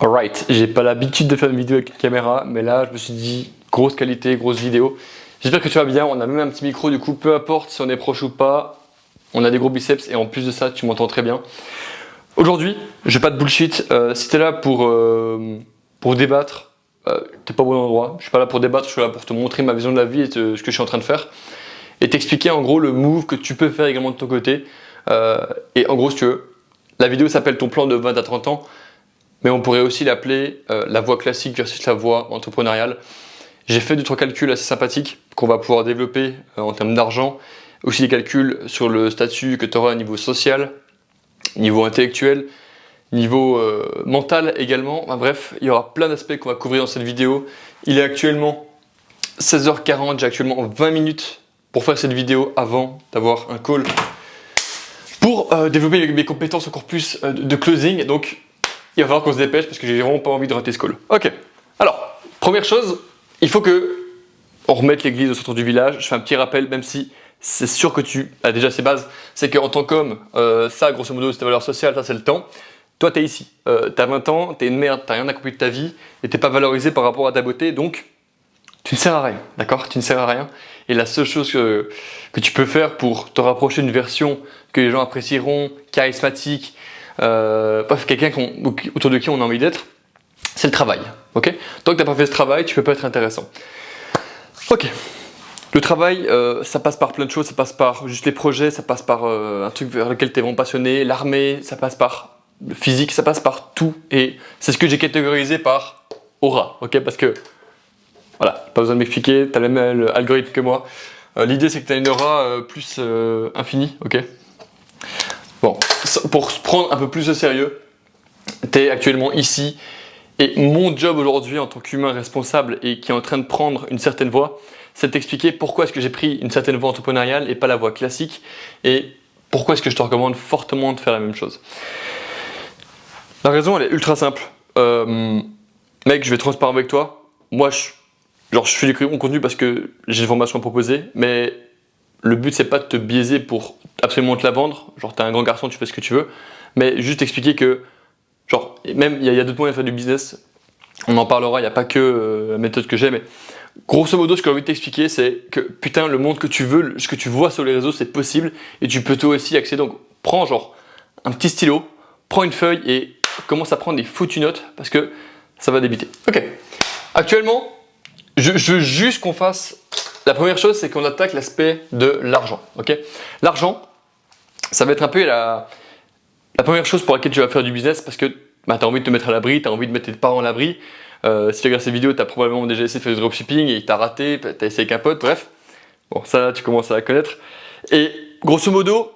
Alright, j'ai pas l'habitude de faire une vidéo avec une caméra, mais là je me suis dit grosse qualité, grosse vidéo. J'espère que tu vas bien, on a même un petit micro du coup, peu importe si on est proche ou pas, on a des gros biceps et en plus de ça tu m'entends très bien. Aujourd'hui, je vais pas de bullshit, si t'es là pour débattre, t'es pas au bon endroit. Je suis pas là pour débattre, je suis là pour te montrer ma vision de la vie et ce que je suis en train de faire. Et t'expliquer en gros le move que tu peux faire également de ton côté. Et en gros si tu veux, la vidéo s'appelle ton plan de 20 à 30 ans. Mais on pourrait aussi l'appeler la voie classique versus la voie entrepreneuriale. J'ai fait 2-3 calculs assez sympathiques qu'on va pouvoir développer en termes d'argent. Aussi des calculs sur le statut que tu auras au niveau social, niveau intellectuel, niveau mental également. Enfin, bref, il y aura plein d'aspects qu'on va couvrir dans cette vidéo. Il est actuellement 16h40, j'ai actuellement 20 minutes pour faire cette vidéo avant d'avoir un call pour développer mes compétences encore plus de closing. Donc, il va falloir qu'on se dépêche parce que j'ai vraiment pas envie de rater ce call. Ok, alors, première chose, il faut que on remette l'église au centre du village. Je fais un petit rappel, même si c'est sûr que tu as déjà ces bases, c'est qu'en tant qu'homme, ça, grosso modo, c'est ta valeur sociale, ça, c'est le temps. Toi, t'es ici, t'as 20 ans, t'es une merde, t'as rien accompli de ta vie, et t'es pas valorisé par rapport à ta beauté, donc tu ne sers à rien, d'accord? Tu ne sers à rien. Et la seule chose que tu peux faire pour te rapprocher d'une version que les gens apprécieront, charismatique, bref, quelqu'un autour de qui on a envie d'être, c'est le travail. Ok, tant que tu n'as pas fait ce travail, tu peux pas être intéressant. Ok, le travail, ça passe par plein de choses, ça passe par juste les projets, ça passe par un truc vers lequel tu es vraiment passionné, l'armée, ça passe par le physique, ça passe par tout. Et c'est ce que j'ai catégorisé par aura, ok, parce que voilà, pas besoin de m'expliquer, tu as le même algorithme que moi. L'idée c'est que tu as une aura plus infinie, ok. Bon, pour se prendre un peu plus au sérieux, tu es actuellement ici et mon job aujourd'hui en tant qu'humain responsable et qui est en train de prendre une certaine voie, c'est de t'expliquer pourquoi est-ce que j'ai pris une certaine voie entrepreneuriale et pas la voie classique et pourquoi est-ce que je te recommande fortement de faire la même chose. La raison elle est ultra simple. Mec, je vais être transparent avec toi. Moi, je fais du contenu parce que j'ai une formation à proposer, mais le but c'est pas de te biaiser pour absolument te la vendre, genre t'es un grand garçon, tu fais ce que tu veux, mais juste expliquer que, genre, même il y a d'autres moyens de faire du business, on en parlera, il n'y a pas que la méthode que j'ai, mais grosso modo ce que j'ai envie de t'expliquer c'est que putain le monde que tu veux, ce que tu vois sur les réseaux c'est possible et tu peux toi aussi accéder, donc prends genre un petit stylo, prends une feuille et commence à prendre des foutues notes parce que ça va débiter. Ok, actuellement, je veux juste qu'on fasse. La première chose, c'est qu'on attaque l'aspect de l'argent. Okay, l'argent, ça va être un peu la première chose pour laquelle tu vas faire du business parce que bah, tu as envie de te mettre à l'abri, tu as envie de mettre tes parents à l'abri. Si tu regardes ces vidéos, tu as probablement déjà essayé de faire du dropshipping et tu as raté, tu as essayé avec un pote, bref. Bon, ça, tu commences à la connaître. Et grosso modo,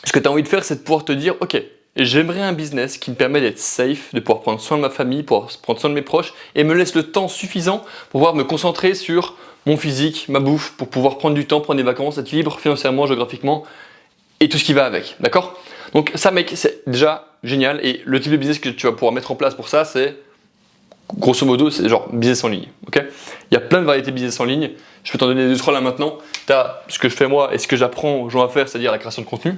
ce que tu as envie de faire, c'est de pouvoir te dire, ok, j'aimerais un business qui me permet d'être safe, de pouvoir prendre soin de ma famille, pouvoir prendre soin de mes proches et me laisse le temps suffisant pour pouvoir me concentrer sur mon physique, ma bouffe, pour pouvoir prendre du temps, prendre des vacances, être libre financièrement, géographiquement et tout ce qui va avec, d'accord? Donc ça mec, c'est déjà génial et le type de business que tu vas pouvoir mettre en place pour ça, c'est grosso modo, c'est genre business en ligne, ok? Il y a plein de variétés de business en ligne, je peux t'en donner 2-3 là maintenant. Tu as ce que je fais moi et ce que j'apprends aux gens à faire, c'est-à-dire la création de contenu.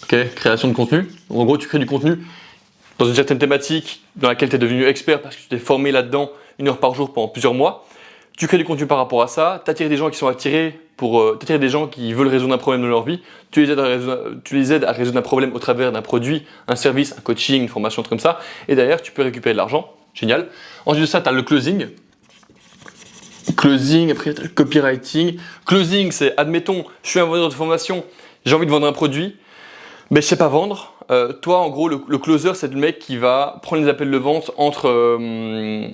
Ok, création de contenu. Donc, en gros, tu crées du contenu dans une certaine thématique dans laquelle tu es devenu expert parce que tu t'es formé là-dedans 1 heure par jour pendant plusieurs mois. Tu crées du contenu par rapport à ça, tu attires des gens qui sont attirés pour t'attirer des gens qui veulent résoudre un problème de leur vie, tu les aides à résoudre un problème au travers d'un produit, un service, un coaching, une formation, un truc comme ça, et derrière tu peux récupérer de l'argent, génial. Ensuite de ça, tu as le closing. Closing, après tu as le copywriting. Closing, c'est admettons, je suis un vendeur de formation, j'ai envie de vendre un produit, mais je sais pas vendre. Toi, en gros, le closer, c'est le mec qui va prendre les appels de vente entre,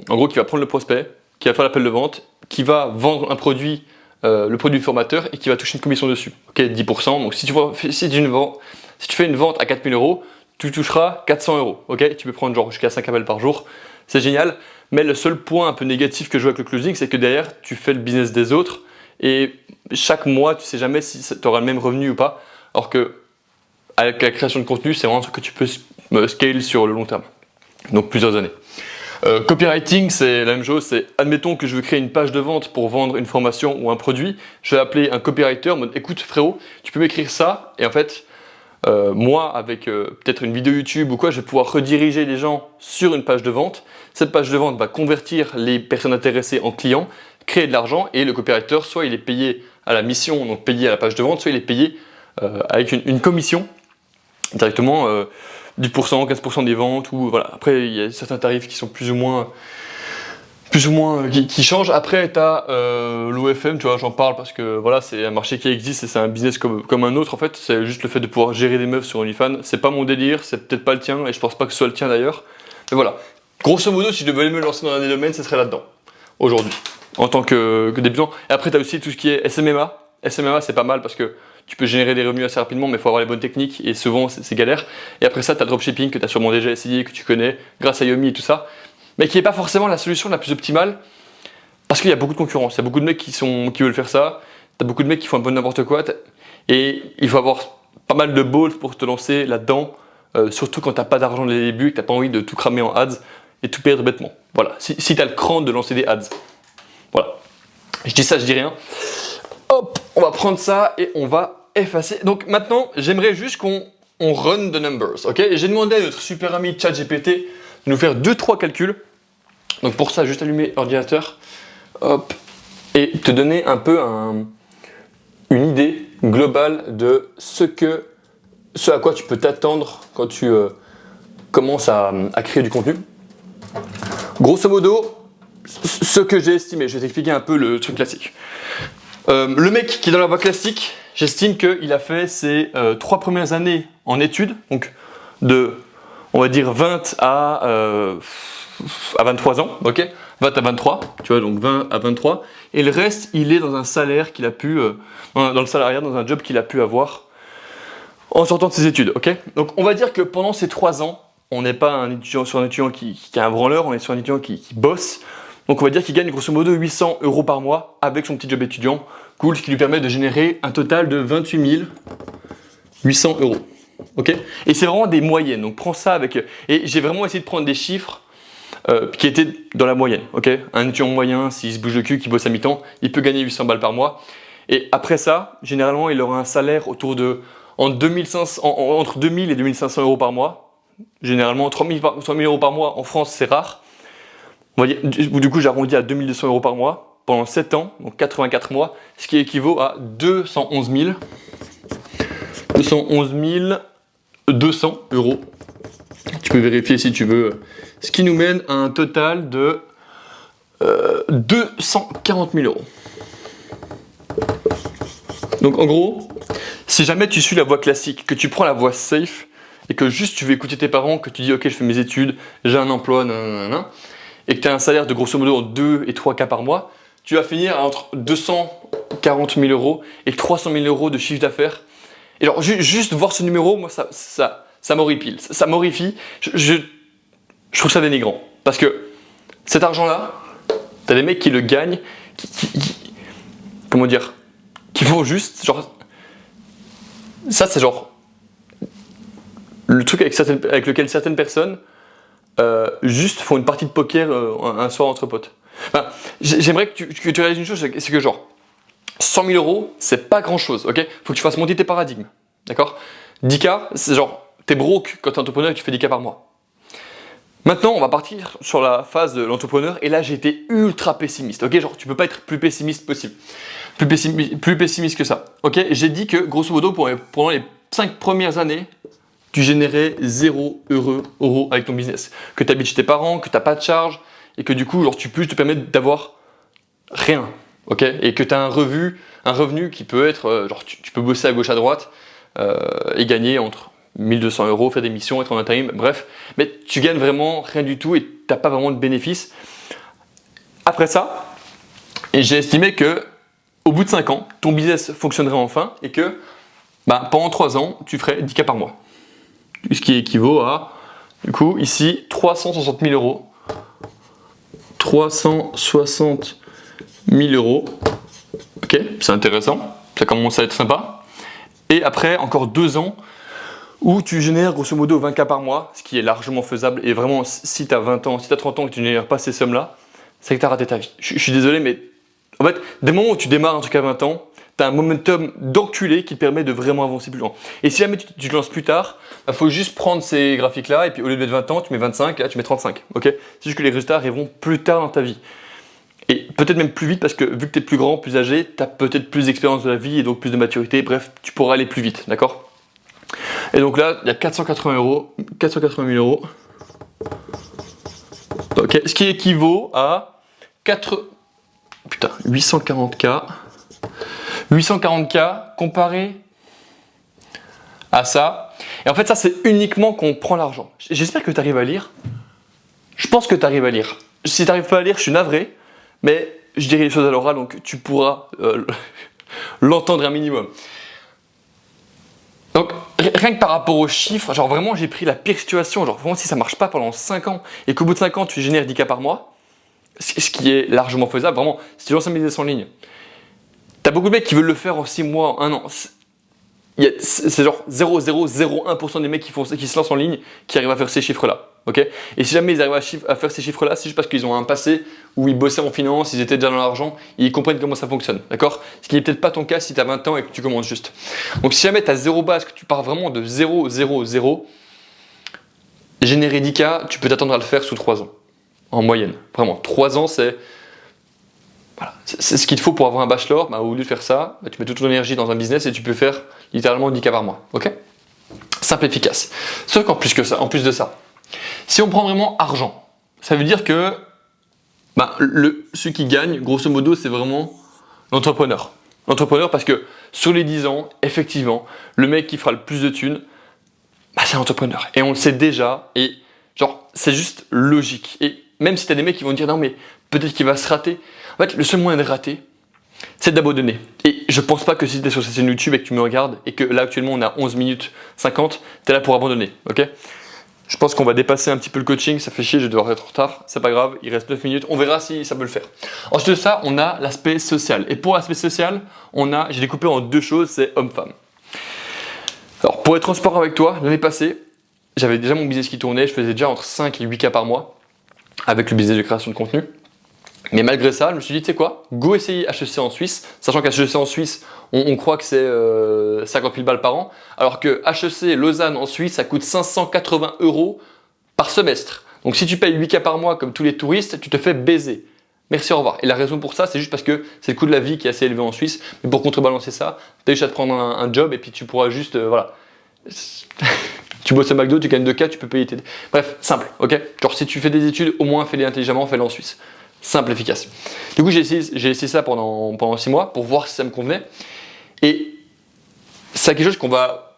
en gros, qui va prendre le prospect, qui va faire l'appel de vente, qui va vendre un produit, le produit du formateur et qui va toucher une commission dessus. Ok, 10%. Donc si tu fais une vente à 4 000 €, tu toucheras 400 €. Ok, tu peux prendre genre jusqu'à 5 appels par jour. C'est génial. Mais le seul point un peu négatif que je vois avec le closing, c'est que derrière, tu fais le business des autres et chaque mois, tu sais jamais si tu auras le même revenu ou pas. Alors que avec la création de contenu, c'est vraiment un truc que tu peux scale sur le long terme, donc plusieurs années. Copywriting, c'est la même chose, c'est admettons que je veux créer une page de vente pour vendre une formation ou un produit, je vais appeler un copywriter en mode écoute frérot, tu peux m'écrire ça et en fait moi, avec peut-être une vidéo YouTube ou quoi, je vais pouvoir rediriger les gens sur une page de vente. Cette page de vente va convertir les personnes intéressées en clients, créer de l'argent et le copywriter, soit il est payé à la mission, donc payé à la page de vente, soit il est payé avec une commission directement 10%, 15% des ventes ou voilà. Après, il y a certains tarifs qui sont plus ou moins qui changent. Après, tu as l'OFM, tu vois, j'en parle parce que voilà, c'est un marché qui existe et c'est un business comme un autre en fait. C'est juste le fait de pouvoir gérer des meufs sur OnlyFans. C'est pas mon délire, c'est peut-être pas le tien et je pense pas que ce soit le tien d'ailleurs. Mais voilà, grosso modo, si je devais me lancer dans un des domaines, ce serait là-dedans, aujourd'hui, en tant que débutant. Et après, tu as aussi tout ce qui est SMMA. SMMA, c'est pas mal parce que tu peux générer des revenus assez rapidement, mais il faut avoir les bonnes techniques et souvent c'est galère. Et après ça, tu as le dropshipping que tu as sûrement déjà essayé, que tu connais grâce à Yomi et tout ça, mais qui n'est pas forcément la solution la plus optimale parce qu'il y a beaucoup de concurrence. Il y a beaucoup de mecs qui veulent faire ça, tu as beaucoup de mecs qui font un peu n'importe quoi et il faut avoir pas mal de balls pour te lancer là-dedans, surtout quand tu n'as pas d'argent dès le début et que tu n'as pas envie de tout cramer en ads et tout perdre bêtement. Voilà, si tu as le cran de lancer des ads. Voilà, je dis ça, je dis rien. Hop, on va prendre ça et on va effacer. Donc maintenant, j'aimerais juste qu'on run the numbers, ok? J'ai demandé à notre super ami ChatGPT de nous faire 2-3 calculs. Donc pour ça, juste allumer l'ordinateur, hop, et te donner un peu une idée globale de ce à quoi tu peux t'attendre quand tu commences à créer du contenu. Grosso modo, ce que j'ai estimé, je vais t'expliquer un peu le truc classique. Le mec qui est dans la voie classique, j'estime qu'il a fait ses 3 premières années en études, donc de, on va dire 20 à 23 ans, ok, 20 à 23, tu vois, donc 20 à 23, et le reste, il est dans un salaire qu'il a pu, dans le salariat, dans un job qu'il a pu avoir en sortant de ses études, ok. Donc on va dire que pendant ces 3 ans, on n'est pas sur un étudiant qui est un branleur, on est sur un étudiant qui bosse. Donc on va dire qu'il gagne grosso modo 800 € par mois avec son petit job étudiant. Cool, ce qui lui permet de générer un total de 28 800 €. Ok. Et c'est vraiment des moyennes. Donc prends ça avec. Et j'ai vraiment essayé de prendre des chiffres qui étaient dans la moyenne. Ok. Un étudiant moyen, s'il se bouge le cul, qui bosse à mi-temps, il peut gagner 800 balles par mois. Et après ça, généralement, il aura un salaire autour de entre 2000 et 2500 € par mois. Généralement, 3000 € par mois en France, c'est rare. On va dire, du coup, j'arrondis à 2200 € par mois pendant 7 ans, donc 84 mois, ce qui équivaut à 211 200 €. Tu peux vérifier si tu veux. Ce qui nous mène à un total de 240 000 €. Donc en gros, si jamais tu suis la voie classique, que tu prends la voie safe et que juste tu veux écouter tes parents, que tu dis ok, je fais mes études, j'ai un emploi, nanana, et que tu as un salaire de grosso modo 2 et 3K par mois, tu vas finir entre 240 000 € et 300 000 € de chiffre d'affaires. Et alors, juste voir ce numéro, moi, ça m'horripile. Ça m'horrifie. Je trouve ça dénigrant. Parce que cet argent-là, tu as des mecs qui le gagnent, comment dire, qui vont juste, genre, ça c'est genre, le truc avec lequel certaines personnes juste font une partie de poker un soir entre potes. Enfin, j'aimerais que tu réalises une chose, c'est que genre 100 000 €, c'est pas grand chose, ok. Faut que tu fasses monter tes paradigmes, d'accord. 10K, c'est genre, t'es broke quand t'es entrepreneur et que tu fais 10K par mois. Maintenant, on va partir sur la phase de l'entrepreneur et là j'ai été ultra pessimiste, ok. Genre, tu peux pas être plus pessimiste possible, plus pessimiste que ça, ok. J'ai dit que grosso modo pendant les 5 premières années, tu générais 0 € avec ton business. Que tu habites chez tes parents, que tu n'as pas de charge, et que du coup, genre, tu peux te permettre d'avoir rien. Ok. Et que tu as un revenu qui peut être, genre, tu peux bosser à gauche, à droite, et gagner entre 1200 €, faire des missions, être en intérim, bref. Mais tu gagnes vraiment rien du tout et tu n'as pas vraiment de bénéfices. Après ça, et j'ai estimé que au bout de 5 ans, ton business fonctionnerait enfin et que pendant 3 ans, tu ferais 10K par mois. Ce qui équivaut à, du coup, ici, 360 000 €. 360 000 €. Ok, c'est intéressant. Ça commence à être sympa. Et après, encore 2 ans où tu génères grosso modo 20K par mois, ce qui est largement faisable. Et vraiment, si tu as 20 ans, si tu as 30 ans et que tu ne génères pas ces sommes-là, c'est que tu as raté ta vie. Je suis désolé, mais en fait, dès le moment où tu démarres un truc à 20 ans, tu as un momentum d'enculé qui te permet de vraiment avancer plus loin. Et si jamais tu te lances plus tard, il faut juste prendre ces graphiques-là et puis au lieu de mettre 20 ans, tu mets 25 et là tu mets 35. Ok, c'est juste que les résultats arriveront plus tard dans ta vie. Et peut-être même plus vite parce que vu que tu es plus grand, plus âgé, tu as peut-être plus d'expérience de la vie et donc plus de maturité. Bref, tu pourras aller plus vite, d'accord? Et donc là, il y a 480 000 euros. Ok, ce qui équivaut à 840K. 840K comparé à ça. Et en fait, ça, c'est uniquement quand on prend l'argent. J'espère que tu arrives à lire. Je pense que tu arrives à lire. Si tu n'arrives pas à lire, je suis navré. Mais je dirai les choses à l'oral, donc tu pourras l'entendre un minimum. Donc, rien que par rapport aux chiffres, genre vraiment, j'ai pris la pire situation. Genre vraiment, si ça marche pas pendant 5 ans et qu'au bout de 5 ans, tu génères 10K par mois, ce qui est largement faisable, vraiment, si tu lances un business en ligne, t'as beaucoup de mecs qui veulent le faire en 6 mois, 1 an. C'est genre 0,001% des mecs qui se lancent en ligne qui arrivent à faire ces chiffres-là. Okay, et si jamais ils arrivent à faire ces chiffres-là, c'est juste parce qu'ils ont un passé où ils bossaient en finance, ils étaient déjà dans l'argent, ils comprennent comment ça fonctionne. D'accord? Ce qui n'est peut-être pas ton cas si tu as 20 ans et que tu commences juste. Donc si jamais tu as zéro base, que tu pars vraiment de 0, 0, 0, générer 10K, tu peux t'attendre à le faire sous 3 ans. En moyenne. Vraiment. 3 ans, c'est ce qu'il te faut pour avoir un bachelor. Bah, au lieu de faire ça, bah, tu mets toute ton énergie dans un business et tu peux faire littéralement 10K par mois. Ok? Simple, efficace. Sauf qu'en plus de ça, si on prend vraiment argent, ça veut dire que celui qui gagne, grosso modo, c'est vraiment l'entrepreneur. L'entrepreneur parce que sur les 10 ans, effectivement, le mec qui fera le plus de thunes, c'est l'entrepreneur. Et on le sait déjà, et genre, c'est juste logique. Et même si tu as des mecs qui vont dire non mais peut-être qu'il va se rater, en fait, le seul moyen de rater, c'est d'abandonner. Et je pense pas que si tu es sur cette chaîne YouTube et que tu me regardes, et que là actuellement on a 11 minutes 50, tu es là pour abandonner, ok? Je pense qu'on va dépasser un petit peu le coaching, ça fait chier, je vais devoir être en retard, c'est pas grave, il reste 9 minutes, on verra si ça peut le faire. Ensuite de ça, on a l'aspect social. Et pour l'aspect social, j'ai découpé en 2 choses, c'est homme-femme. Alors pour être transparent avec toi, l'année passée, j'avais déjà mon business qui tournait, je faisais déjà entre 5 et 8K par mois avec le business de création de contenu. Mais malgré ça, je me suis dit, tu sais quoi, go essayer HEC en Suisse, sachant qu'HEC en Suisse, on croit que c'est 50 000 balles par an, alors que HEC Lausanne en Suisse, ça coûte 580 € par semestre. Donc si tu payes 8K par mois comme tous les touristes, tu te fais baiser. Merci, au revoir. Et la raison pour ça, c'est juste parce que c'est le coût de la vie qui est assez élevé en Suisse. Mais pour contrebalancer ça, tu as juste à te prendre un job et puis tu pourras juste, voilà. Tu bosses à McDo, tu gagnes 2K, tu peux payer tes... Bref, simple, ok? Genre si tu fais des études, au moins fais-les intelligemment, fais-les en Suisse. Simple, efficace. Du coup, j'ai essayé ça pendant 6 mois pour voir si ça me convenait. Et c'est quelque chose qu'on va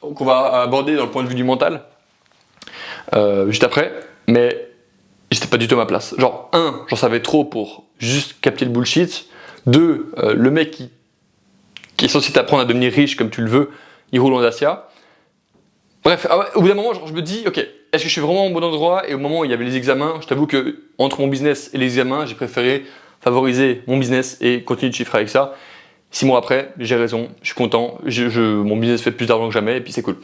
aborder dans le point de vue du mental juste après. Mais j'étais pas du tout à ma place. Genre, j'en savais trop pour juste capter le bullshit. 2, le mec qui est censé t'apprendre à devenir riche comme tu le veux, il roule en Dacia. Bref, au bout d'un moment, genre, je me dis, ok, est-ce que je suis vraiment au bon endroit? Et au moment où il y avait les examens, je t'avoue que entre mon business et les examens, j'ai préféré favoriser mon business et continuer de chiffrer avec ça. 6 mois après, j'ai raison, je suis content, mon business fait plus d'argent que jamais et puis c'est cool.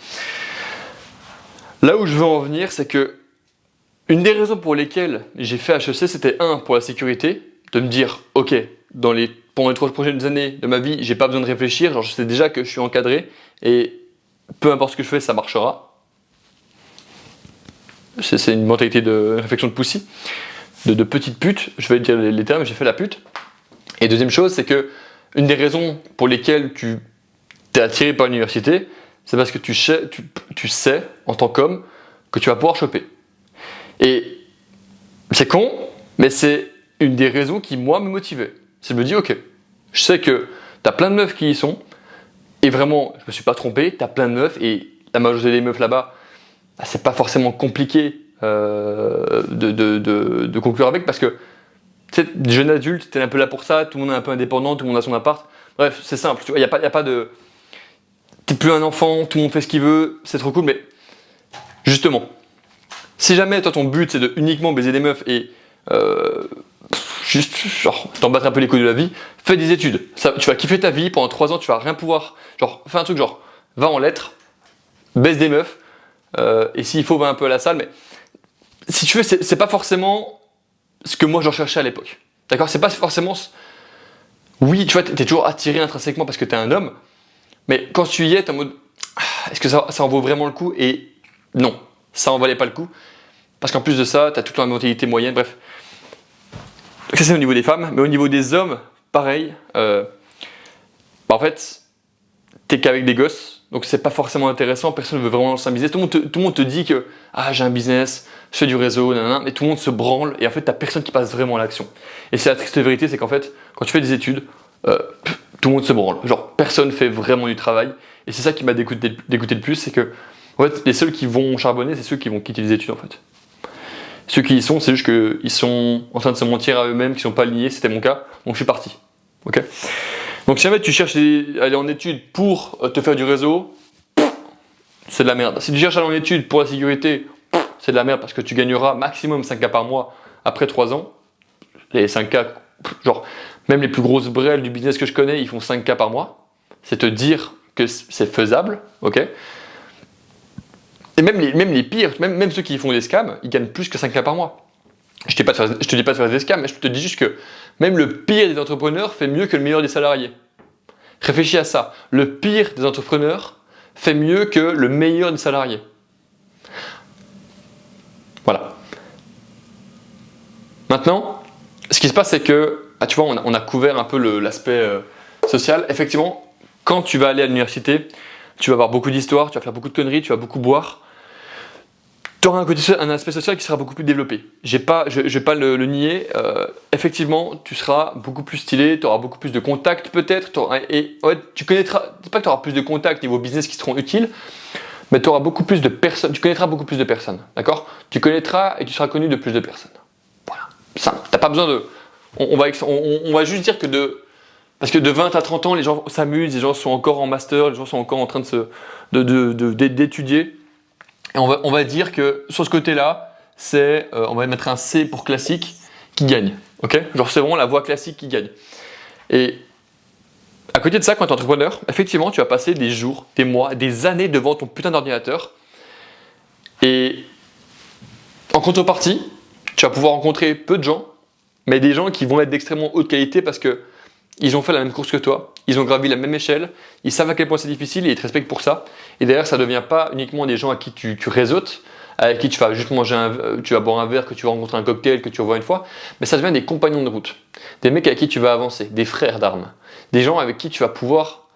Là où je veux en venir, c'est que une des raisons pour lesquelles j'ai fait HEC, c'était pour la sécurité, de me dire, ok, pendant les 3 prochaines années de ma vie, j'ai pas besoin de réfléchir, genre je sais déjà que je suis encadré et peu importe ce que je fais, ça marchera. C'est une mentalité de réflexion de poussi, de petite pute, je vais dire les termes, j'ai fait la pute. Et deuxième chose, c'est que une des raisons pour lesquelles tu t'es attiré par l'université, c'est parce que tu sais, en tant qu'homme, que tu vas pouvoir choper. Et c'est con, mais c'est une des raisons qui, moi, me motivait. C'est de me dire, ok, je sais que t'as plein de meufs qui y sont, et vraiment, je me suis pas trompé, t'as plein de meufs, et la majorité des meufs là-bas, c'est pas forcément compliqué de conclure avec, parce que tu sais, jeune adulte, t'es un peu là pour ça, tout le monde est un peu indépendant, tout le monde a son appart. Bref, c'est simple, tu vois, y a pas de... T'es plus un enfant, tout le monde fait ce qu'il veut, c'est trop cool, mais justement, si jamais toi ton but c'est de uniquement baiser des meufs et juste genre t'en battre un peu les couilles de la vie, fais des études. Ça, tu vas kiffer ta vie, pendant 3 ans tu vas rien pouvoir, genre fais un truc genre, va en lettres, baise des meufs, et s'il faut va un peu à la salle, mais si tu veux, c'est pas forcément ce que moi je recherchais à l'époque. D'accord? C'est pas forcément Oui, tu vois, t'es toujours attiré intrinsèquement parce que t'es un homme, mais quand tu y es, t'es en mode est-ce que ça en vaut vraiment le coup? Et non, ça en valait pas le coup. Parce qu'en plus de ça, t'as toute la mentalité moyenne, bref. Donc ça c'est au niveau des femmes, mais au niveau des hommes, pareil. En fait, t'es qu'avec des gosses, donc c'est pas forcément intéressant, personne ne veut vraiment lancer un business. Tout le monde te dit que ah j'ai un business, je fais du réseau, nanana, mais tout le monde se branle et en fait t'as personne qui passe vraiment à l'action. Et c'est la triste vérité, c'est qu'en fait, quand tu fais des études, tout le monde se branle. Genre personne fait vraiment du travail. Et c'est ça qui m'a dégoûté le plus, c'est que en fait, les seuls qui vont charbonner, c'est ceux qui vont quitter les études en fait. Ceux qui y sont, c'est juste qu'ils sont en train de se mentir à eux-mêmes, qu'ils sont pas alignés, c'était mon cas, donc je suis parti. Ok. Donc si jamais tu cherches à aller en études pour te faire du réseau, c'est de la merde. Si tu cherches à aller en études pour la sécurité, c'est de la merde parce que tu gagneras maximum 5K par mois après 3 ans. Les 5K, genre, même les plus grosses brêles du business que je connais, ils font 5K par mois. C'est te dire que c'est faisable, ok. Et même les pires, même ceux qui font des scams, ils gagnent plus que 5K par mois. Je te dis pas de faire des scams, mais je te dis juste que même le pire des entrepreneurs fait mieux que le meilleur des salariés. Réfléchis à ça. Le pire des entrepreneurs fait mieux que le meilleur des salariés. Voilà. Maintenant, ce qui se passe, c'est que, tu vois, on a couvert un peu l'aspect social. Effectivement, quand tu vas aller à l'université, tu vas avoir beaucoup d'histoires, tu vas faire beaucoup de conneries, tu vas beaucoup boire. Tu auras un aspect social qui sera beaucoup plus développé. Je vais pas le nier. Effectivement, tu seras beaucoup plus stylé, tu auras beaucoup plus de contacts peut-être. Tu connaîtras, c'est pas que tu auras plus de contacts niveau business qui seront utiles, mais tu auras beaucoup plus de personnes. Tu connaîtras beaucoup plus de personnes, d'accord? Tu connaîtras et tu seras connu de plus de personnes. Voilà. Ça, t'as pas besoin de. On va juste dire que parce que de 20 à 30 ans, les gens s'amusent, les gens sont encore en master, les gens sont encore en train d'étudier. Et on va dire que sur ce côté-là, on va mettre un C pour classique qui gagne. Ok. Genre c'est vraiment la voie classique qui gagne. Et à côté de ça, quand tu es entrepreneur, effectivement, tu vas passer des jours, des mois, des années devant ton putain d'ordinateur. Et en contrepartie, tu vas pouvoir rencontrer peu de gens, mais des gens qui vont être d'extrêmement haute qualité parce que ils ont fait la même course que toi, ils ont gravi la même échelle, ils savent à quel point c'est difficile et ils te respectent pour ça. Et d'ailleurs, ça ne devient pas uniquement des gens à qui tu réseautes, avec qui tu vas juste tu vas boire un verre, que tu vas rencontrer un cocktail, que tu vas voir une fois, mais ça devient des compagnons de route, des mecs avec qui tu vas avancer, des frères d'armes, des gens avec qui tu vas pouvoir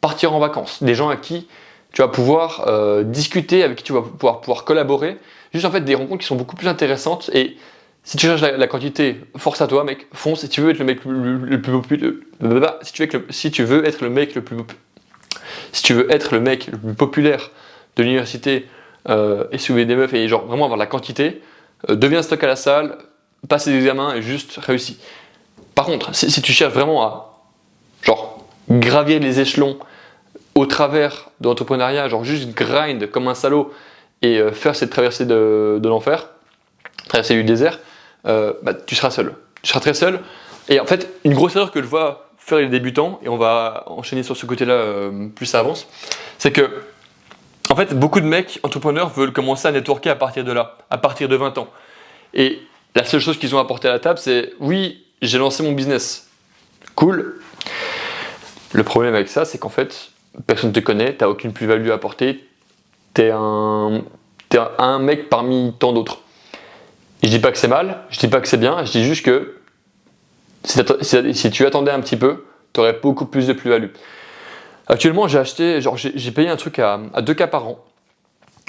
partir en vacances, des gens avec qui tu vas pouvoir discuter, avec qui tu vas pouvoir collaborer. Juste en fait des rencontres qui sont beaucoup plus intéressantes. Et si tu cherches la quantité, force à toi, mec, fonce. Si tu veux être le mec le plus populaire, si tu veux être le mec le plus populaire de l'université et soulever des meufs et genre vraiment avoir la quantité, deviens stock à la salle, passe les examens et juste réussis. Par contre, si tu cherches vraiment à genre gravir les échelons au travers de l'entrepreneuriat, genre juste grind comme un salaud et faire cette traversée de l'enfer, traversée du désert, tu seras seul. Tu seras très seul. Et en fait, une grosse erreur que je vois faire les débutants, et on va enchaîner sur ce côté-là plus ça avance, c'est que en fait, beaucoup de mecs entrepreneurs veulent commencer à networker à partir de là, à partir de 20 ans. Et la seule chose qu'ils ont apporté à la table, c'est oui, j'ai lancé mon business. Cool. Le problème avec ça, c'est qu'en fait, personne ne te connaît, tu n'as aucune plus-value à apporter, t'es un mec parmi tant d'autres. Et je dis pas que c'est mal, je dis pas que c'est bien, je dis juste que si tu attendais un petit peu, tu aurais beaucoup plus de plus-value. Actuellement, j'ai payé un truc à 2K par an,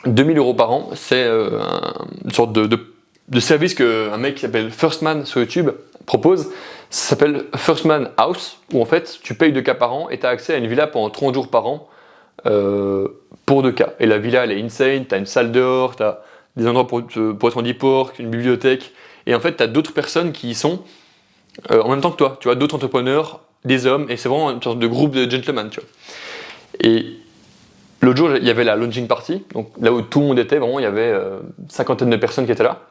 2000 € par an. C'est une sorte de service qu'un mec qui s'appelle Firstman sur YouTube propose. Ça s'appelle Firstman House, où en fait tu payes 2K par an et tu as accès à une villa pendant 30 jours par an pour 2K. Et la villa elle est insane, tu as une salle dehors, tu as des endroits pour être en e-pork, une bibliothèque. Et en fait tu as d'autres personnes qui y sont en même temps que toi. Tu vois, d'autres entrepreneurs, des hommes, et c'est vraiment une sorte de groupe de gentlemen. Tu vois. Et l'autre jour, il y avait la launching party, donc là où tout le monde était, vraiment il y avait cinquantaine de personnes qui étaient là.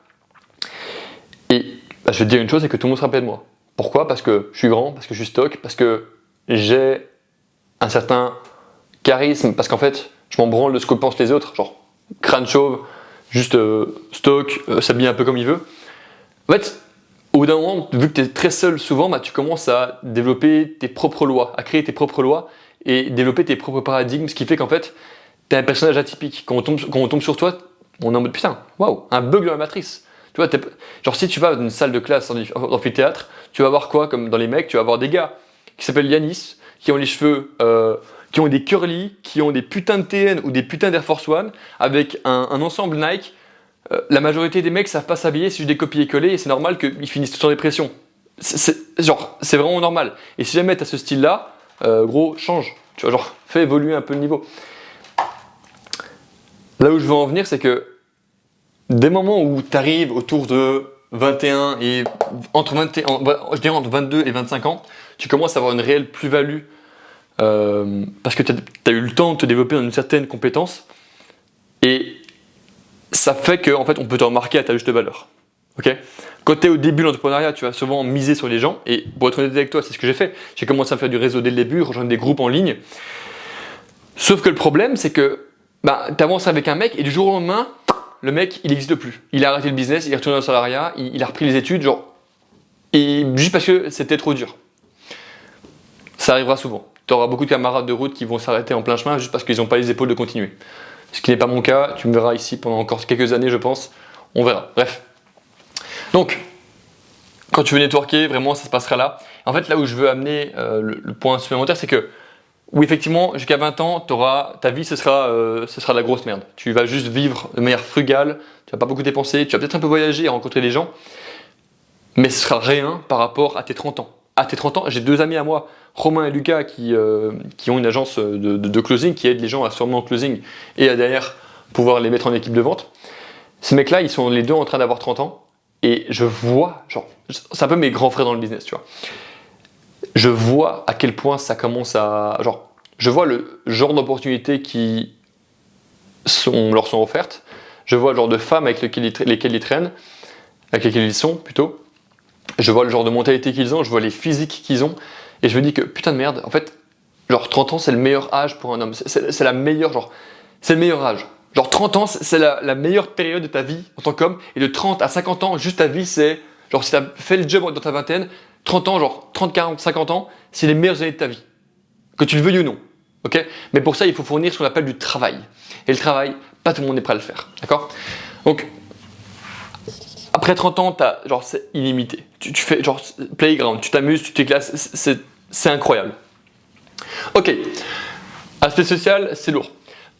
Et je vais te dire une chose, c'est que tout le monde se rappelle de moi. Pourquoi? Parce que je suis grand, parce que je suis stock, parce que j'ai un certain charisme, parce qu'en fait, je m'en branle de ce que pensent les autres, genre crâne chauve, juste stock, s'habiller un peu comme il veut. En fait, au bout d'un moment, vu que tu es très seul souvent, bah, tu commences à développer tes propres lois, à créer tes propres lois et développer tes propres paradigmes, ce qui fait qu'en fait, tu es un personnage atypique. Quand on tombe sur toi, on est en mode putain, waouh, un bug dans la matrice. Tu vois, genre si tu vas dans une salle de classe en amphithéâtre, tu vas voir quoi comme dans les mecs, tu vas voir des gars qui s'appellent Yanis, qui ont les cheveux, qui ont des curly, qui ont des putains de TN ou des putains d'Air Force One, avec un ensemble Nike. La majorité des mecs savent pas s'habiller, c'est juste des copier-coller et c'est normal qu'ils finissent tous en dépression. C'est vraiment normal. Et si jamais t'as ce style-là, gros, change. Tu vois, genre, fais évoluer un peu le niveau. Là où je veux en venir, c'est que des moments où tu arrives autour de 21 et entre 21, je dirais entre 22 et 25 ans, tu commences à avoir une réelle plus-value parce que tu as eu le temps de te développer dans une certaine compétence et ça fait qu'en fait, on peut te remarquer à ta juste valeur. Okay, quand tu es au début de l'entrepreneuriat, tu vas souvent miser sur les gens et pour être honnête avec toi, c'est ce que j'ai fait. J'ai commencé à faire du réseau dès le début, rejoindre des groupes en ligne. Sauf que le problème, c'est que tu avances avec un mec et du jour au lendemain, le mec, il n'existe plus. Il a arrêté le business, il est retourné dans le salariat, il a repris les études, genre, et juste parce que c'était trop dur. Ça arrivera souvent. Tu auras beaucoup de camarades de route qui vont s'arrêter en plein chemin juste parce qu'ils n'ont pas les épaules de continuer. Ce qui n'est pas mon cas, tu me verras ici pendant encore quelques années, je pense. On verra. Bref. Donc, quand tu veux networker, vraiment, ça se passera là. En fait, là où je veux amener le point supplémentaire, c'est que oui, effectivement, jusqu'à 20 ans, ta vie, ce sera de la grosse merde. Tu vas juste vivre de manière frugale, tu vas pas beaucoup dépenser, tu vas peut-être un peu voyager et rencontrer des gens, mais ce sera rien par rapport à tes 30 ans. À tes 30 ans, j'ai deux amis à moi, Romain et Lucas, qui ont une agence de closing, qui aident les gens à se former en closing et à derrière pouvoir les mettre en équipe de vente. Ces mecs-là, ils sont les deux en train d'avoir 30 ans et je vois, genre, c'est un peu mes grands frères dans le business, tu vois. Je vois à quel point ça commence à... Genre, je vois le genre d'opportunités qui leur sont offertes. Je vois le genre de femmes avec lesquelles ils traînent, avec lesquelles ils sont plutôt. Je vois le genre de mentalité qu'ils ont, je vois les physiques qu'ils ont. Et je me dis que putain de merde, en fait, genre 30 ans c'est le meilleur âge pour un homme. C'est la meilleure, genre, c'est le meilleur âge. Genre 30 ans c'est la meilleure période de ta vie en tant qu'homme. Et de 30 à 50 ans, juste ta vie c'est... Genre si t'as fait le job dans ta vingtaine, 30 ans, genre 30, 40, 50 ans, c'est les meilleures années de ta vie. Que tu le veuilles ou non. Okay, mais pour ça, il faut fournir ce qu'on appelle du travail. Et le travail, pas tout le monde est prêt à le faire. D'accord? Donc, après 30 ans, genre, c'est illimité. Tu fais genre playground, tu t'amuses, tu t'éclates, c'est incroyable. Ok. Aspect social, c'est lourd.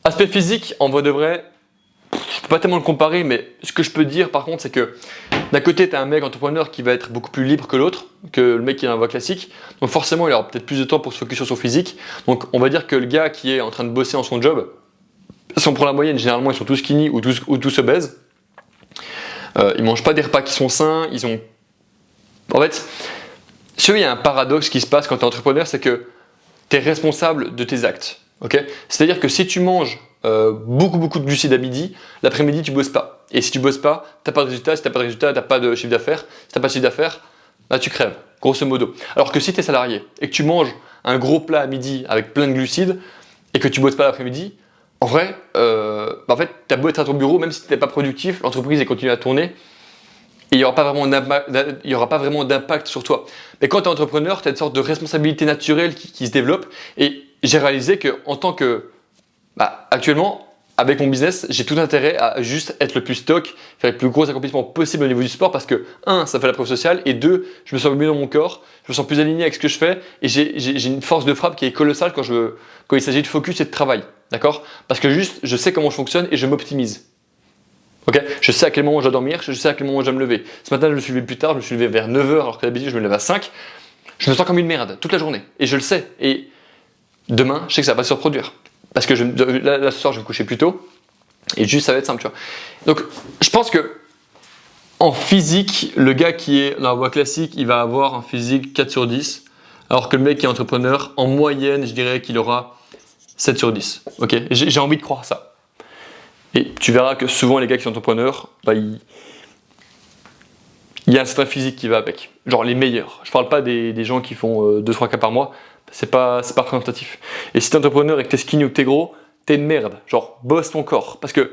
Aspect physique, en vrai de vrai, je peux pas tellement le comparer, mais ce que je peux dire par contre, c'est que d'un côté, tu as un mec entrepreneur qui va être beaucoup plus libre que l'autre, que le mec qui a un voie classique. Donc forcément, il aura peut-être plus de temps pour se focus sur son physique. Donc on va dire que le gars qui est en train de bosser en son job, si on prend la moyenne, généralement ils sont tous skinny ou tous obèses. Ils mangent pas des repas qui sont sains. Ils ont... En fait, il y a un paradoxe qui se passe quand tu es entrepreneur, c'est que tu es responsable de tes actes. Okay, c'est-à-dire que si tu manges beaucoup de glucides à midi, l'après-midi tu bosses pas. Et si tu bosses pas, t'as pas de résultat. Si t'as pas de résultat, t'as pas de chiffre d'affaires. Si t'as pas de chiffre d'affaires, bah tu crèves, grosso modo. Alors que si t'es salarié et que tu manges un gros plat à midi avec plein de glucides et que tu bosses pas l'après-midi, en vrai, en fait, t'as beau être à ton bureau, même si t'es pas productif, l'entreprise elle continue à tourner et il y aura pas vraiment d'impact sur toi. Mais quand t'es entrepreneur, t'as une sorte de responsabilité naturelle qui se développe. Et j'ai réalisé que en tant que actuellement, avec mon business, j'ai tout intérêt à juste être le plus stock, faire les plus gros accomplissements possibles au niveau du sport parce que, un, ça fait la preuve sociale et deux, je me sens mieux dans mon corps, je me sens plus aligné avec ce que je fais et j'ai une force de frappe qui est colossale quand il s'agit de focus et de travail. D'accord? Parce que juste, je sais comment je fonctionne et je m'optimise. Ok? Je sais à quel moment je dois dormir, je sais à quel moment je dois me lever. Ce matin, je me suis levé plus tard, je me suis levé vers 9h alors que d'habitude, je me lève à 5. Je me sens comme une merde toute la journée et je le sais. Et demain, je sais que ça va pas se reproduire. Parce que là, ce soir, je vais me coucher plus tôt. Et juste, ça va être simple, tu vois. Donc, je pense que en physique, le gars qui est dans la voie classique, il va avoir un physique 4 sur 10. Alors que le mec qui est entrepreneur, en moyenne, je dirais qu'il aura 7 sur 10. Ok, j'ai envie de croire ça. Et tu verras que souvent, les gars qui sont entrepreneurs, il y a un certain physique qui va avec. Genre les meilleurs. Je parle pas des gens qui font 2-3 cas par mois. C'est pas représentatif. Et si t'es entrepreneur et que t'es skinny ou que t'es gros, t'es une merde. Genre, bosse ton corps. Parce que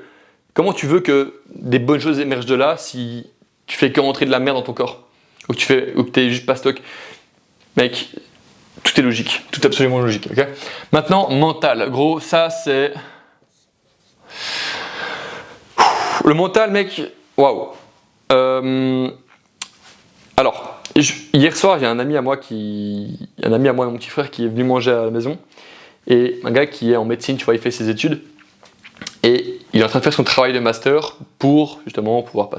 comment tu veux que des bonnes choses émergent de là si tu fais que rentrer de la merde dans ton corps? ou que t'es juste pas stock, mec, tout est logique, tout est absolument logique, ok? Maintenant, mental, gros, ça c'est... Le mental, mec, waouh. Alors, hier soir, il y a un ami à moi, mon petit frère, qui est venu manger à la maison, et un gars qui est en médecine, tu vois, il fait ses études, et il est en train de faire son travail de master pour justement pouvoir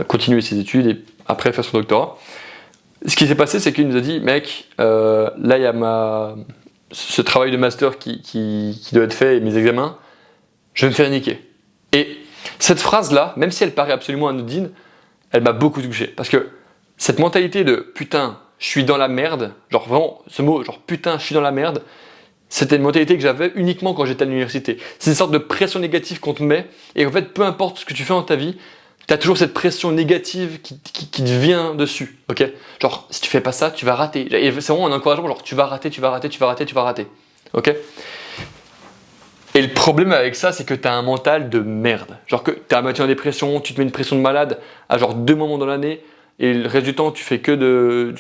continuer ses études et après faire son doctorat. Ce qui s'est passé, c'est qu'il nous a dit, mec, là il y a ce travail de master qui doit être fait et mes examens, je vais me faire niquer. Et cette phrase-là, même si elle paraît absolument anodine, elle m'a beaucoup touché. Parce que cette mentalité de putain, je suis dans la merde, genre vraiment ce mot, genre putain, je suis dans la merde, c'était une mentalité que j'avais uniquement quand j'étais à l'université. C'est une sorte de pression négative qu'on te met, et en fait, peu importe ce que tu fais dans ta vie, tu as toujours cette pression négative qui te vient dessus, ok? Genre, si tu fais pas ça, tu vas rater. Et c'est vraiment un encouragement, genre tu vas rater, tu vas rater, tu vas rater, tu vas rater, ok? Et le problème avec ça, c'est que tu as un mental de merde. Genre que tu as un dépression, tu te mets une pression de malade à genre 2 moments dans l'année, et le reste du temps, tu fais que de...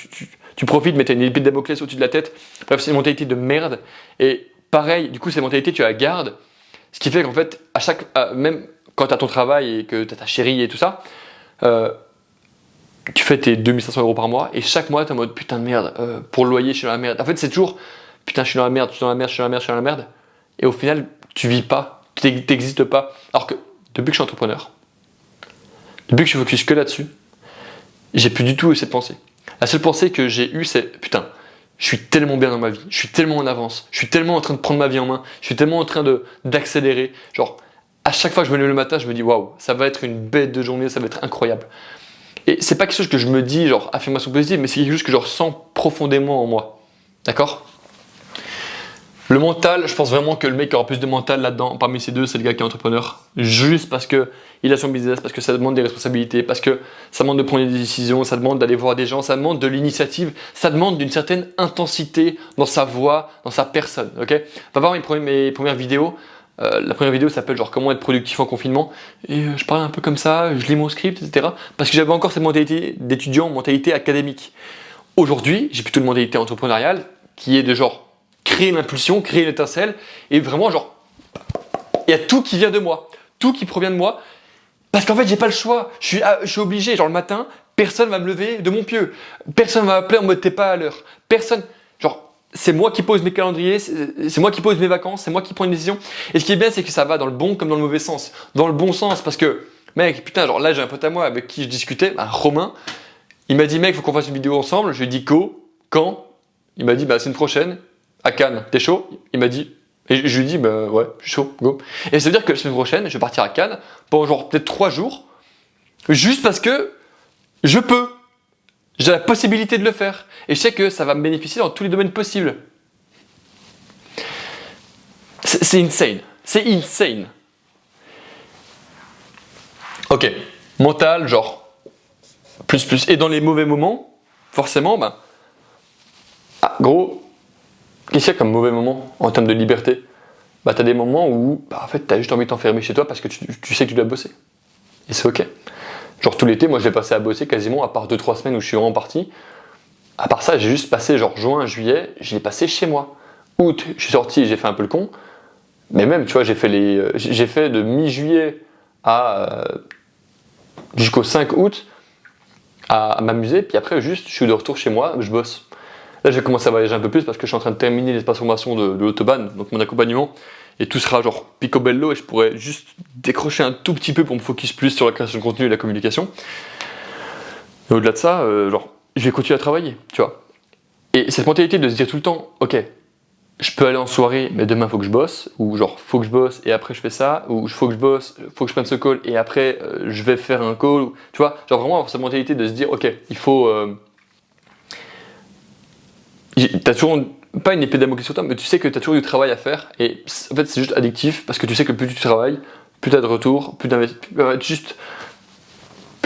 Tu profites, mais tu as une épée de Damoclès au-dessus de la tête. Bref, c'est une mentalité de merde. Et pareil, du coup, cette mentalité, tu la gardes. Ce qui fait qu'en fait, même quand tu as ton travail et que tu as ta chérie et tout ça, tu fais tes 2500 € par mois, et chaque mois, tu es en mode putain de merde, pour le loyer, je suis dans la merde. En fait, c'est toujours putain, je suis dans la merde, je suis dans la merde, je suis dans la merde, je suis dans la merde. Et au final, tu vis pas, tu n'existes pas. Alors que depuis que je suis entrepreneur, depuis que je focus que là-dessus, j'ai plus du tout eu cette pensée. La seule pensée que j'ai eue, c'est putain, je suis tellement bien dans ma vie, je suis tellement en avance, je suis tellement en train de prendre ma vie en main, je suis tellement en train d'accélérer. Genre, à chaque fois que je me lève le matin, je me dis waouh, ça va être une bête de journée, ça va être incroyable. Et c'est pas quelque chose que je me dis, genre affirmation positive, mais c'est quelque chose que je ressens profondément en moi. D'accord ? Le mental, je pense vraiment que le mec qui aura plus de mental là-dedans, parmi ces deux, c'est le gars qui est entrepreneur. Juste parce que il a son business, parce que ça demande des responsabilités, parce que ça demande de prendre des décisions, ça demande d'aller voir des gens, ça demande de l'initiative, ça demande d'une certaine intensité dans sa voix, dans sa personne. Ok ? Va voir mes premières vidéos. La première vidéo s'appelle genre comment être productif en confinement, et je parle un peu comme ça, je lis mon script, etc. Parce que j'avais encore cette mentalité d'étudiant, mentalité académique. Aujourd'hui, j'ai plutôt une mentalité entrepreneuriale qui est de genre créer l'impulsion, créer l'étincelle, et vraiment genre, il y a tout qui vient de moi, tout qui provient de moi, parce qu'en fait j'ai pas le choix, je suis obligé, genre le matin, personne va me lever de mon pieu, personne va m'appeler en mode t'es pas à l'heure, personne, genre c'est moi qui pose mes calendriers, c'est moi qui pose mes vacances, c'est moi qui prends une décision, et ce qui est bien c'est que ça va dans le bon comme dans le mauvais sens, dans le bon sens parce que, mec, putain, genre là j'ai un pote à moi avec qui je discutais, un Romain, il m'a dit mec faut qu'on fasse une vidéo ensemble, je lui ai dit quand, il m'a dit bah la semaine prochaine, à Cannes, t'es chaud? Il m'a dit, et je lui ai dit, bah ouais, je suis chaud, go. Et ça veut dire que la semaine prochaine, je vais partir à Cannes pendant genre peut-être 3 jours, juste parce que je peux. J'ai la possibilité de le faire. Et je sais que ça va me bénéficier dans tous les domaines possibles. C'est insane. C'est insane. Ok, mental, genre, plus. Et dans les mauvais moments, forcément, ben, gros, qu'est-ce qu'il y a comme mauvais moment en termes de liberté? Bah t'as des moments où en fait t'as juste envie de t'enfermer chez toi parce que tu sais que tu dois bosser. Et c'est ok. Genre tout l'été, moi je l'ai passé à bosser quasiment, à part 2-3 semaines où je suis vraiment parti. À part ça, j'ai juste passé genre juin, juillet, je l'ai passé chez moi. Août, je suis sorti, j'ai fait un peu le con. Mais même, tu vois, j'ai fait de mi-juillet jusqu'au 5 août à m'amuser. Puis après, juste, je suis de retour chez moi, je bosse. Là, je vais commencer à voyager un peu plus parce que je suis en train de terminer l'espace formation de l'autobahn, donc mon accompagnement, et tout sera genre picobello et je pourrais juste décrocher un tout petit peu pour me focus plus sur la création de contenu et la communication. Et au-delà de ça, genre, je vais continuer à travailler, tu vois. Et cette mentalité de se dire tout le temps, ok, je peux aller en soirée, mais demain faut que je bosse, ou genre faut que je bosse et après je fais ça, ou faut que je bosse, faut que je prenne ce call et après je vais faire un call, ou, tu vois, genre vraiment avoir cette mentalité de se dire, ok, il faut. T'as toujours pas une épée de Damoclès sur toi, mais tu sais que t'as toujours du travail à faire et en fait c'est juste addictif parce que tu sais que plus tu travailles, plus t'as de retour, plus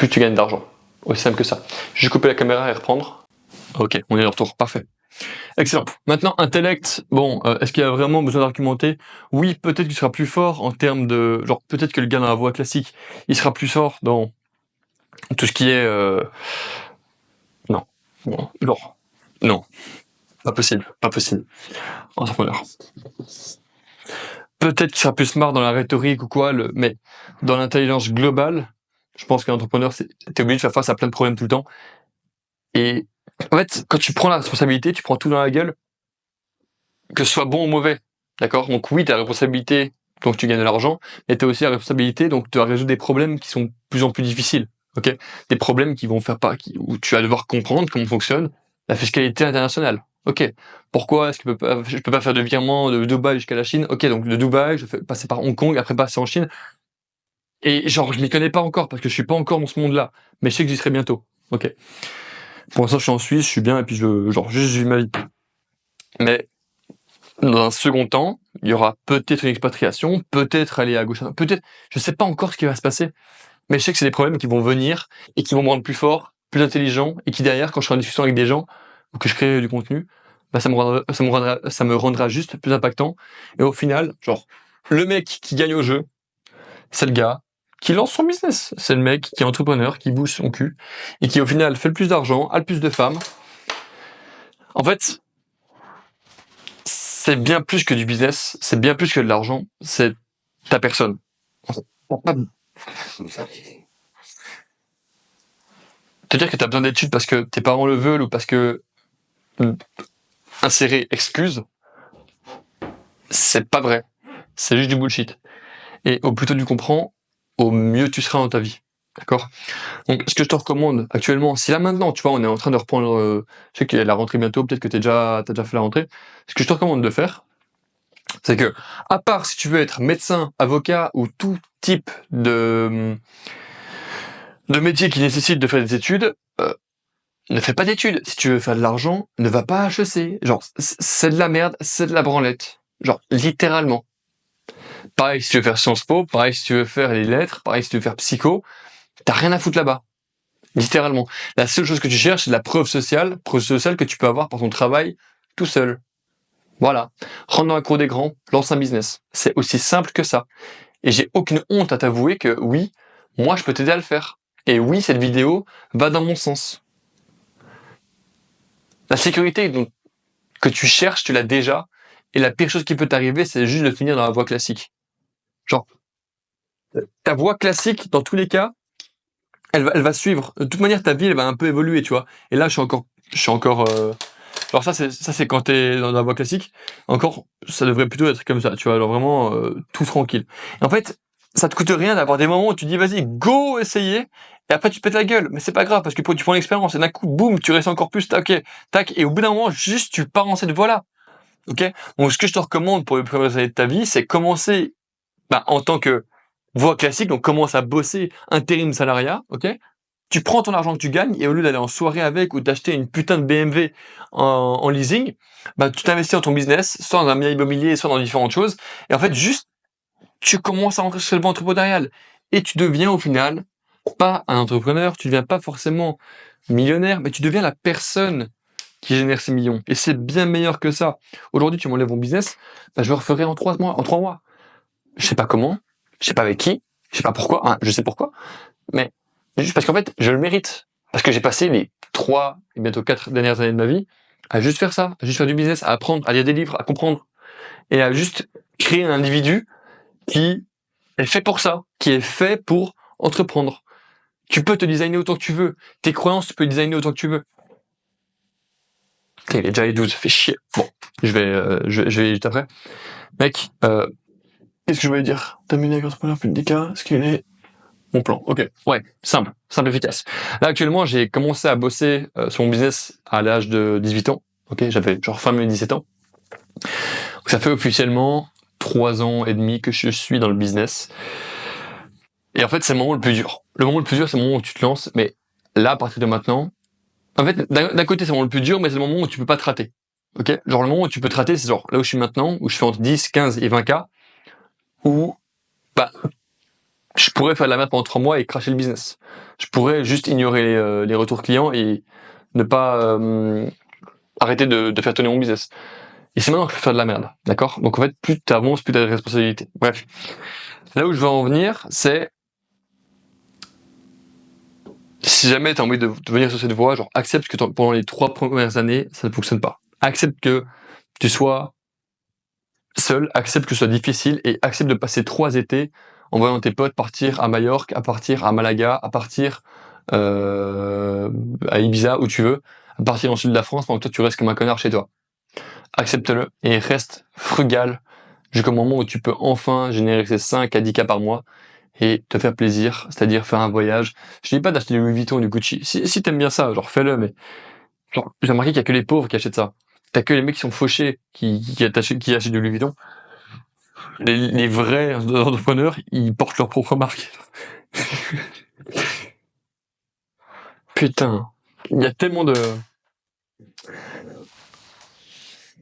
tu gagnes d'argent. Aussi simple que ça. Je vais couper la caméra et reprendre. Ok, on est de retour, parfait. Excellent. Maintenant, intellect, bon, est-ce qu'il y a vraiment besoin d'argumenter? Oui, peut-être qu'il sera plus fort en termes de... Genre, peut-être que le gars dans la voix classique, il sera plus fort dans tout ce qui est Bon, genre, non, pas possible, pas possible. Entrepreneur. Peut-être qu'il sera plus smart dans la rhétorique ou quoi, mais dans l'intelligence globale, je pense qu'un entrepreneur, t'es obligé de faire face à plein de problèmes tout le temps. Et en fait, quand tu prends la responsabilité, tu prends tout dans la gueule, que ce soit bon ou mauvais. D'accord? Donc oui, t'as la responsabilité, donc tu gagnes de l'argent, mais t'as aussi la responsabilité, donc tu vas résoudre des problèmes qui sont de plus en plus difficiles. Ok? Des problèmes qui vont faire où tu vas devoir comprendre comment fonctionne la fiscalité internationale. Ok. Pourquoi est-ce que je peux pas faire de virement de Dubaï jusqu'à la Chine? Ok, donc de Dubaï, je fais passer par Hong Kong, après passer en Chine. Et genre, je m'y connais pas encore parce que je suis pas encore dans ce monde-là, mais je sais que j'y serai bientôt. Ok. Pour l'instant, je suis en Suisse, je suis bien, et puis juste vis ma vie. Mais dans un second temps, il y aura peut-être une expatriation, peut-être aller à gauche, peut-être, je sais pas encore ce qui va se passer, mais je sais que c'est des problèmes qui vont venir et qui vont me rendre plus fort, plus intelligent, et qui derrière, quand je serai en discussion avec des gens ou que je crée du contenu, bah ça me rendra juste plus impactant. Et au final, genre, le mec qui gagne au jeu, c'est le gars qui lance son business. C'est le mec qui est entrepreneur, qui bouge son cul et qui au final fait le plus d'argent, a le plus de femmes. En fait, c'est bien plus que du business, c'est bien plus que de l'argent, c'est ta personne. Te dire que tu as besoin d'études parce que tes parents le veulent ou parce que insérer excuse, c'est pas vrai. C'est juste du bullshit. Et au plus tôt tu comprends, au mieux tu seras dans ta vie. D'accord? Donc, ce que je te recommande actuellement, si là maintenant, tu vois, on est en train de reprendre, je sais qu'il y a la rentrée bientôt, peut-être que t'as déjà fait la rentrée. Ce que je te recommande de faire, c'est que, à part si tu veux être médecin, avocat ou tout type de métier qui nécessite de faire des études, ne fais pas d'études. Si tu veux faire de l'argent, ne va pas à HEC. Genre, c'est de la merde, c'est de la branlette. Genre, littéralement. Pareil si tu veux faire Sciences Po, pareil si tu veux faire les lettres, pareil si tu veux faire psycho, t'as rien à foutre là-bas. Littéralement. La seule chose que tu cherches, c'est de la preuve sociale que tu peux avoir par ton travail tout seul. Voilà. Rentre dans la cour des grands, lance un business. C'est aussi simple que ça. Et j'ai aucune honte à t'avouer que oui, moi je peux t'aider à le faire. Et oui, cette vidéo va dans mon sens. La sécurité que tu cherches, tu l'as déjà. Et la pire chose qui peut t'arriver, c'est juste de finir dans la voie classique. Genre, ta voie classique, dans tous les cas, elle va suivre. De toute manière, ta vie, elle va un peu évoluer, tu vois. Et là, je suis encore. Alors ça, c'est quand t'es dans la voie classique. Encore, ça devrait plutôt être comme ça, tu vois. Alors vraiment, tout tranquille. Et en fait, ça te coûte rien d'avoir des moments où tu dis, vas-y, go, essayer. Et après, tu te pètes la gueule. Mais c'est pas grave, parce que tu prends l'expérience. Et d'un coup, boum, tu restes encore plus, tac, tac. Et au bout d'un moment, juste, tu pars dans cette voie-là. Ok? Donc, ce que je te recommande pour les premières années de ta vie, c'est commencer, en tant que voie classique. Donc, commence à bosser intérim salariat, ok? Tu prends ton argent que tu gagnes et au lieu d'aller en soirée avec ou d'acheter une putain de BMW en leasing, tu t'investis dans ton business, soit dans un bien immobilier, soit dans différentes choses. Et en fait, juste, tu commences à rentrer sur le voie entrepreneurial. Et tu deviens au final pas un entrepreneur, tu deviens pas forcément millionnaire, mais tu deviens la personne qui génère ces millions. Et c'est bien meilleur que ça. Aujourd'hui, tu m'enlèves mon business, je le referai en 3 mois, en 3 mois. Je sais pas comment, je sais pas avec qui, je sais pas pourquoi, je sais pourquoi, mais juste parce qu'en fait, je le mérite. Parce que j'ai passé les 3 et bientôt 4 dernières années de ma vie à juste faire ça, à juste faire du business, à apprendre, à lire des livres, à comprendre, et à juste créer un individu qui est fait pour ça, qui est fait pour entreprendre. Tu peux te designer autant que tu veux. Tes croyances, tu peux les designer autant que tu veux. Putain, il est déjà les 12, ça fait chier. Bon, je vais juste après. Mec, qu'est-ce que je voulais dire? Terminer avec entrepreneur plus de 10K, ce qu'il est mon plan, ok. Ouais, simple, efficace. Là, actuellement, j'ai commencé à bosser sur mon business à l'âge de 18 ans. Ok, j'avais genre fin de mes 17 ans. Donc, ça fait officiellement 3 ans et demi que je suis dans le business. Et en fait, c'est le moment le plus dur. Le moment le plus dur, c'est le moment où tu te lances. Mais là, à partir de maintenant, en fait, d'un côté, c'est le moment le plus dur, mais c'est le moment où tu peux pas te rater. Ok? Genre, le moment où tu peux te rater, c'est genre là où je suis maintenant, où je fais entre 10, 15 et 20K, où, je pourrais faire de la merde pendant 3 mois et cracher le business. Je pourrais juste ignorer les retours clients et ne pas arrêter de faire tourner mon business. Et c'est maintenant que je peux faire de la merde, d'accord? Donc en fait, plus tu avances, plus tu as de responsabilités. Bref. Là où je veux en venir, c'est Si jamais tu as envie de venir sur cette voie, genre accepte que pendant les 3 premières années, ça ne fonctionne pas. Accepte que tu sois seul, accepte que ce soit difficile et accepte de passer 3 étés en voyant tes potes partir à Majorque, à partir à Malaga, à partir à Ibiza, où tu veux, à partir dans le sud de la France pendant que toi tu restes comme un connard chez toi. Accepte-le et reste frugal jusqu'au moment où tu peux enfin générer ces 5 à 10K par mois et te faire plaisir, c'est-à-dire faire un voyage. Je dis pas d'acheter du Louis Vuitton ou du Gucci. Si t'aimes bien ça, genre fais-le, mais genre, j'ai remarqué qu'il y a que les pauvres qui achètent ça. T'as que les mecs qui sont fauchés qui achètent du Louis Vuitton. Les vrais entrepreneurs, ils portent leur propre marque. Putain, il y a tellement de...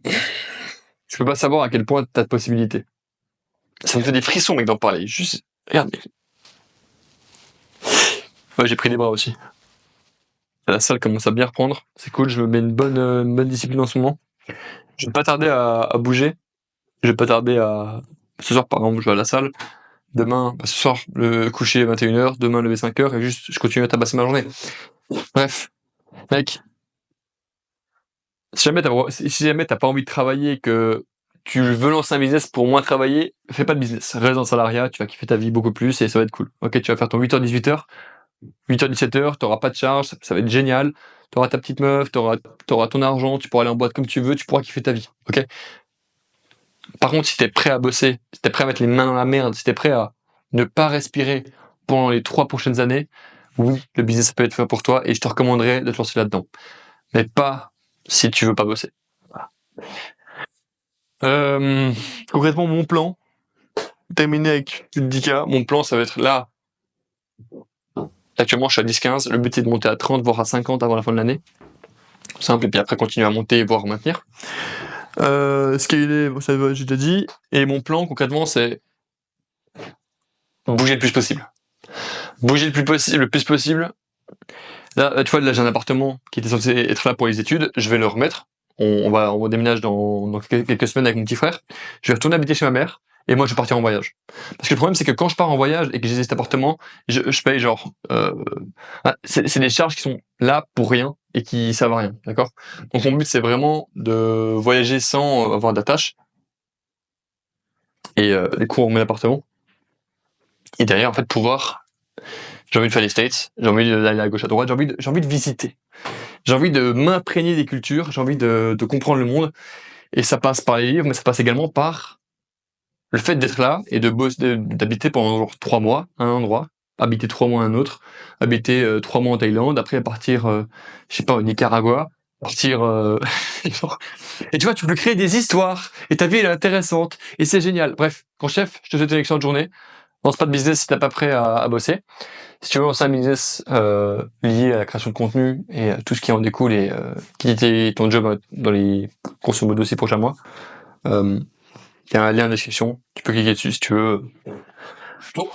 Je peux pas savoir à quel point t'as de possibilités. Ça me fait des frissons, mec, d'en parler. Juste, regarde, mec. Ouais, j'ai pris des bras aussi. La salle commence à bien reprendre. C'est cool, je me mets une bonne discipline en ce moment. Je vais pas tarder à bouger. Je vais pas tarder à... Ce soir, par exemple, je vais à la salle. Demain, ce soir, le coucher 21h. Demain, lever 5h. Et juste, je continue à tabasser ma journée. Bref, mec. Si jamais t'as pas envie de travailler, que tu veux lancer un business pour moins travailler, fais pas de business. Reste en salariat, tu vas kiffer ta vie beaucoup plus et ça va être cool. Ok, tu vas faire ton 8h-18h, 8h-17h, t'auras pas de charge, ça va être génial. T'auras ta petite meuf, t'auras ton argent, tu pourras aller en boîte comme tu veux, tu pourras kiffer ta vie. Ok. Par contre, si t'es prêt à bosser, si t'es prêt à mettre les mains dans la merde, si t'es prêt à ne pas respirer pendant les 3 prochaines années, oui, le business ça peut être fait pour toi et je te recommanderais de te lancer là-dedans. Mais pas si tu veux pas bosser. Voilà. Concrètement, mon plan, terminé avec plus de 10K, mon plan ça va être là. Actuellement, je suis à 10-15, le but c'est de monter à 30, voire à 50 avant la fin de l'année. Simple, et puis après continuer à monter, voire maintenir. Scaler, ça j'ai déjà dit. Et mon plan, concrètement, c'est bouger le plus possible. Bouger le plus possible. Là, tu vois, là j'ai un appartement qui était censé être là pour les études, je vais le remettre. On déménage dans quelques semaines avec mon petit frère. Je vais retourner habiter chez ma mère et moi je vais partir en voyage. Parce que le problème c'est que quand je pars en voyage et que j'ai cet appartement, je paye genre c'est des charges qui sont là pour rien et qui servent à rien, d'accord? Donc mon but c'est vraiment de voyager sans avoir d'attache et du coup on remet l'appartement et derrière en fait pouvoir, j'ai envie de faire les States, j'ai envie d'aller à gauche à droite, j'ai envie de visiter. J'ai envie de m'imprégner des cultures, j'ai envie de comprendre le monde. Et ça passe par les livres, mais ça passe également par le fait d'être là et d'habiter pendant genre 3 mois à un endroit, habiter 3 mois à un autre, habiter 3 mois en Thaïlande, après partir, je sais pas, au Nicaragua, partir... Et tu vois, tu peux créer des histoires, et ta vie elle est intéressante, et c'est génial. Bref, mon chef, je te souhaite une excellente journée. Lance pas de business si t'es pas prêt à bosser. Si tu veux lancer un business lié à la création de contenu et à tout ce qui en découle et quitter ton job dans les grosso modo 6 prochains mois, il y a un lien en description, tu peux cliquer dessus si tu veux. Bon,